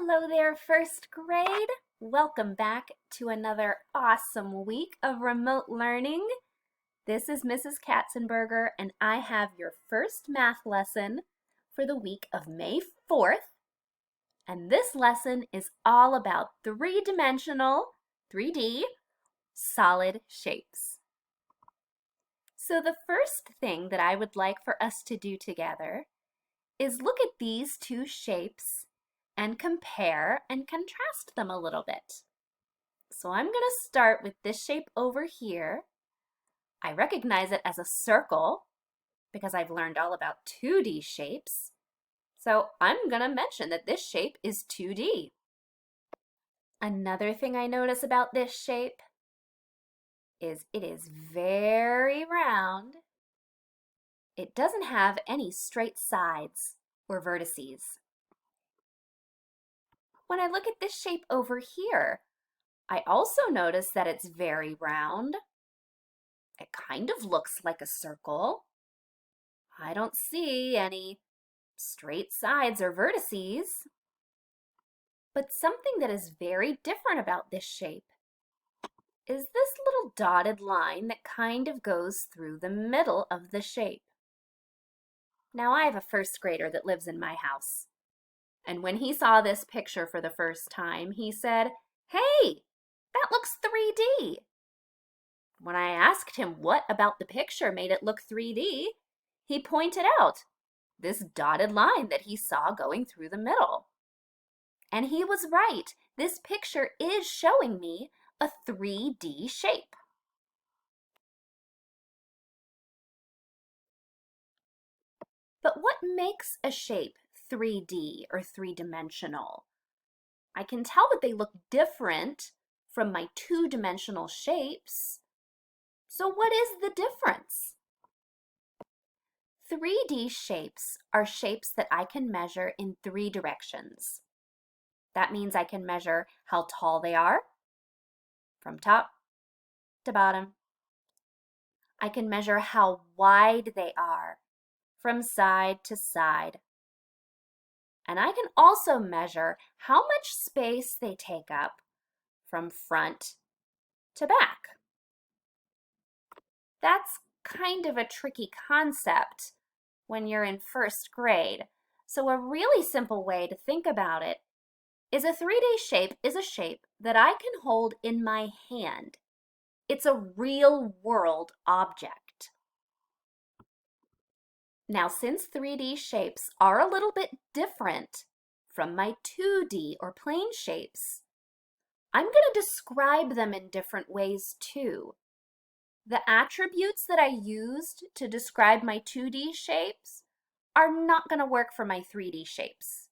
Hello there, first grade. Welcome back to another awesome week of remote learning. This is Mrs. Katzenberger, and I have your first math lesson for the week of May 4th. And this lesson is all about three-dimensional, 3D, solid shapes. So the first thing that I would like for us to do together is look at these two shapes and compare and contrast them a little bit. So I'm going to start with this shape over here. I recognize it as a circle because I've learned all about 2D shapes. So I'm going to mention that this shape is 2D. Another thing I notice about this shape is it is very round. It doesn't have any straight sides or vertices. When I look at this shape over here, I also notice that it's very round. It kind of looks like a circle. I don't see any straight sides or vertices. But something that is very different about this shape is this little dotted line that kind of goes through the middle of the shape. Now I have a first grader that lives in my house. And when he saw this picture for the first time, he said, "Hey, that looks 3D. When I asked him what about the picture made it look 3D, he pointed out this dotted line that he saw going through the middle. And he was right. This picture is showing me a 3D shape. But what makes a shape 3D or three-dimensional? I can tell that they look different from my two-dimensional shapes. So what is the difference? 3D shapes are shapes that I can measure in 3 directions. That means I can measure how tall they are from top to bottom. I can measure how wide they are from side to side. And I can also measure how much space they take up from front to back. That's kind of a tricky concept when you're in first grade. So a really simple way to think about it is a 3D shape is a shape that I can hold in my hand. It's a real world object. Now, since 3D shapes are a little bit different from my 2D or plane shapes, I'm going to describe them in different ways too. The attributes that I used to describe my 2D shapes are not going to work for my 3D shapes,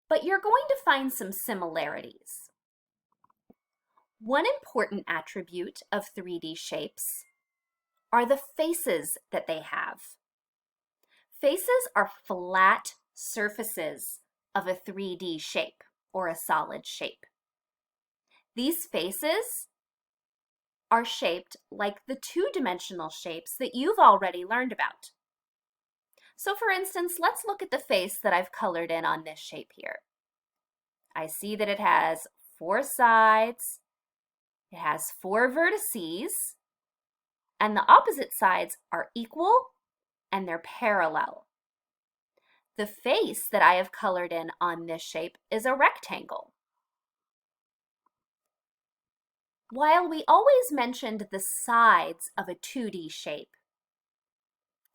but you're going to find some similarities. One important attribute of 3D shapes are the faces that they have. Faces are flat surfaces of a 3D shape or a solid shape. These faces are shaped like the two-dimensional shapes that you've already learned about. So for instance, let's look at the face that I've colored in on this shape here. I see that it has 4 sides, it has 4 vertices, and the opposite sides are equal and they're parallel. The face that I have colored in on this shape is a rectangle. While we always mentioned the sides of a 2D shape,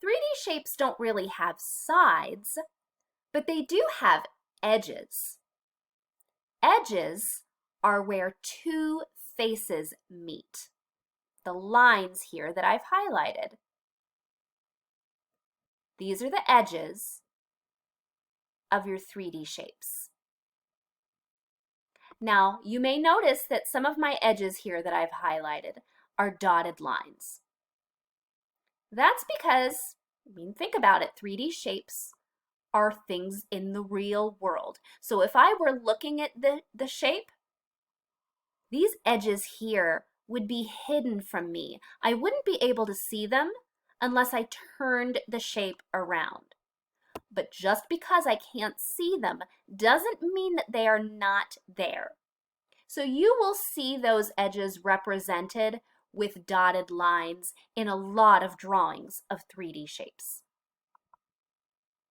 3D shapes don't really have sides, but they do have edges. Edges are where 2 faces meet, the lines here that I've highlighted. These are the edges of your 3D shapes. Now, you may notice that some of my edges here that I've highlighted are dotted lines. That's because, think about it, 3D shapes are things in the real world. So if I were looking at the shape, these edges here would be hidden from me. I wouldn't be able to see them unless I turned the shape around. but just because I can't see them doesn't mean that they are not there. So you will see those edges represented with dotted lines in a lot of drawings of 3D shapes.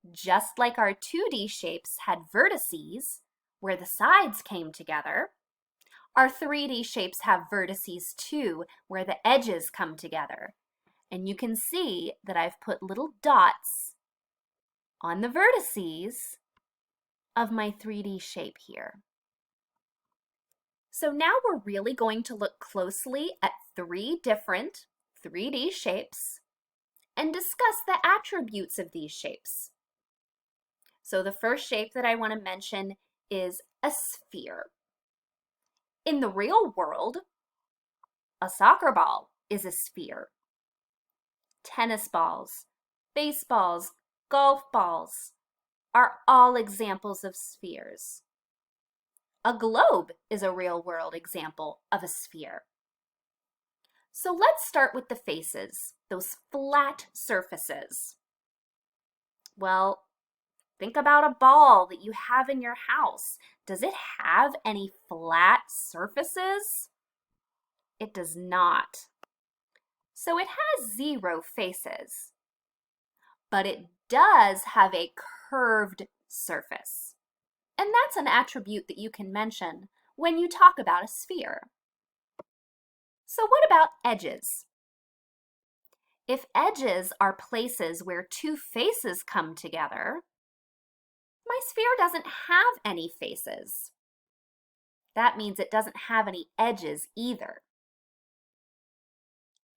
Just like our 2D shapes had vertices, where the sides came together, our 3D shapes have vertices too, where the edges come together. And you can see that I've put little dots on the vertices of my 3D shape here. So now we're really going to look closely at 3 different 3D shapes and discuss the attributes of these shapes. So the first shape that I want to mention is a sphere. In the real world, a soccer ball is a sphere. Tennis balls, baseballs, golf balls are all examples of spheres. A globe is a real-world example of a sphere. So let's start with the faces, those flat surfaces. Well, think about a ball that you have in your house. Does it have any flat surfaces? It does not. So it has 0 faces, but it does have a curved surface. And that's an attribute that you can mention when you talk about a sphere. So what about edges? If edges are places where 2 faces come together, my sphere doesn't have any faces. That means it doesn't have any edges either.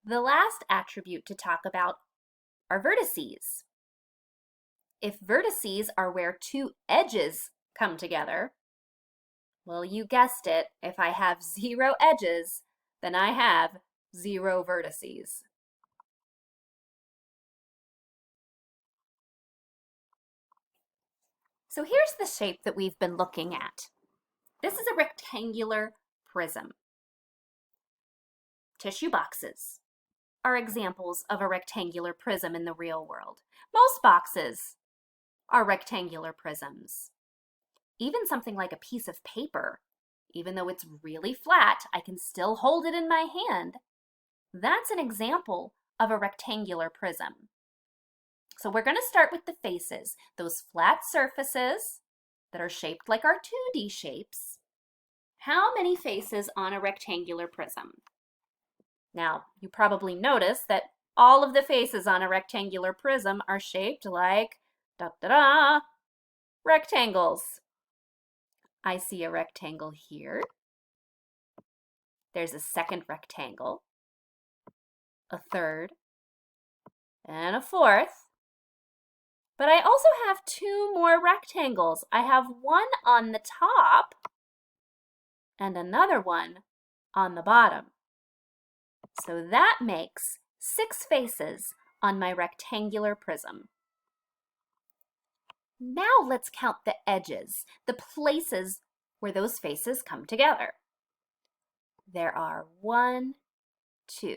The last attribute to talk about are vertices. If vertices are where 2 edges come together, well, you guessed it, if I have 0 edges, then I have 0 vertices. So here's the shape that we've been looking at. This is a rectangular prism. Tissue boxes are examples of a rectangular prism in the real world. Most boxes are rectangular prisms. Even something like a piece of paper, even though it's really flat, I can still hold it in my hand. That's an example of a rectangular prism. So we're going to start with the faces, those flat surfaces that are shaped like our 2D shapes. How many faces on a rectangular prism? Now, you probably noticed that all of the faces on a rectangular prism are shaped like rectangles. I see a rectangle here. There's a second rectangle, a third, and a fourth. But I also have 2 more rectangles. I have one on the top and another one on the bottom. So that makes 6 faces on my rectangular prism. Now let's count the edges, the places where those faces come together. There are 1, 2,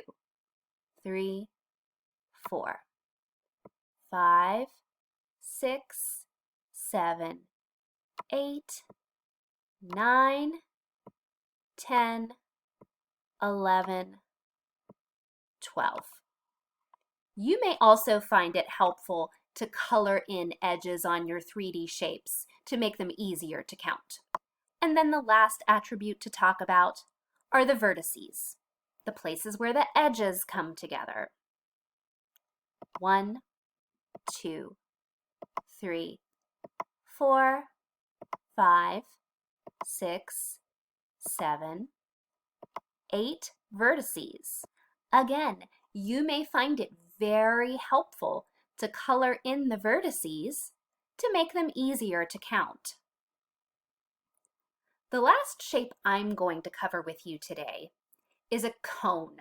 3, 4, 5, 6, 7, 8, 9, 10, 11, 12. You may also find it helpful to color in edges on your 3D shapes to make them easier to count. And then the last attribute to talk about are the vertices, the places where the edges come together. 1, 2, 3, 4, 5, 6, 7, 8 vertices. Again, you may find it very helpful to color in the vertices to make them easier to count. The last shape I'm going to cover with you today is a cone.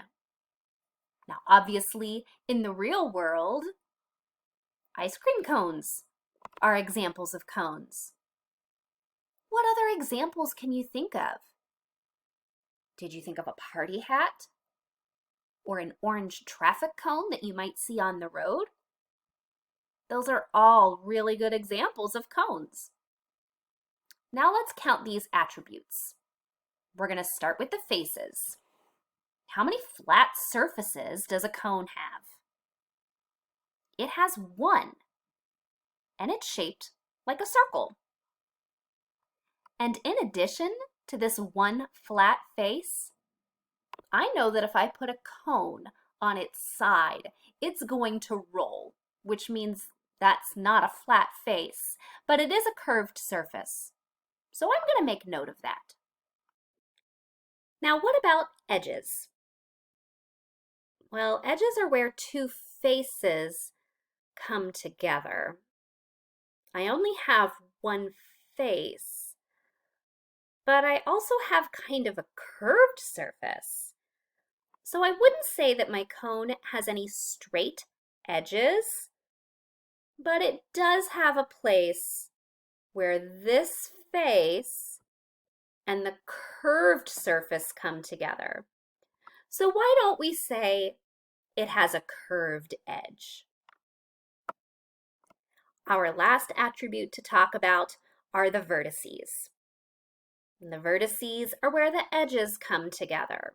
Now, obviously, in the real world, ice cream cones are examples of cones. What other examples can you think of? Did you think of a party hat? Or an orange traffic cone that you might see on the road? Those are all really good examples of cones. Now let's count these attributes. We're going to start with the faces. How many flat surfaces does a cone have? It has one, and it's shaped like a circle. And in addition to this one flat face, I know that if I put a cone on its side, it's going to roll, which means that's not a flat face, but it is a curved surface. So I'm going to make note of that. Now, what about edges? Well, edges are where two faces come together. I only have one face, but I also have kind of a curved surface. So I wouldn't say that my cone has any straight edges, but it does have a place where this face and the curved surface come together. So why don't we say it has a curved edge? Our last attribute to talk about are the vertices. And the vertices are where the edges come together.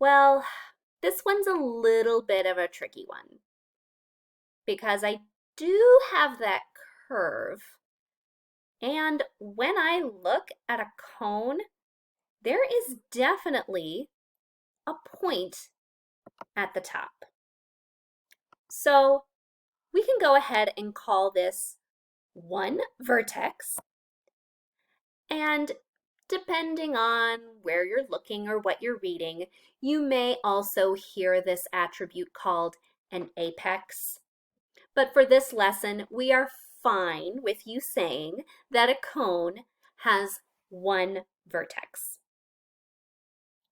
Well, this one's a little bit of a tricky one because I do have that curve, and when I look at a cone, there is definitely a point at the top. So we can go ahead and call this one vertex, and depending on where you're looking or what you're reading, you may also hear this attribute called an apex. But for this lesson, we are fine with you saying that a cone has one vertex.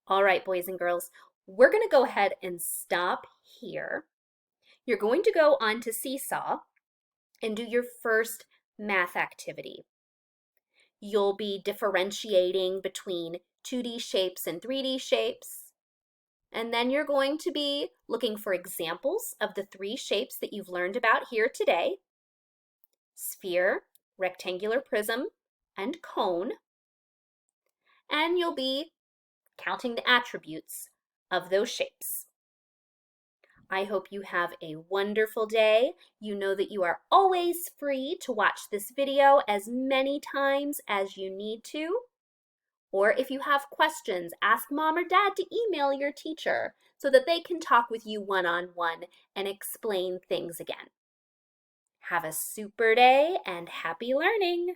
All right, boys and girls, we're going to go ahead and stop here. You're going to go on to Seesaw and do your first math activity. You'll be differentiating between 2D shapes and 3D shapes. And then you're going to be looking for examples of the 3 shapes that you've learned about here today: sphere, rectangular prism, and cone. And you'll be counting the attributes of those shapes. I hope you have a wonderful day. You know that you are always free to watch this video as many times as you need to. Or if you have questions, ask mom or dad to email your teacher so that they can talk with you one-on-one and explain things again. Have a super day and happy learning!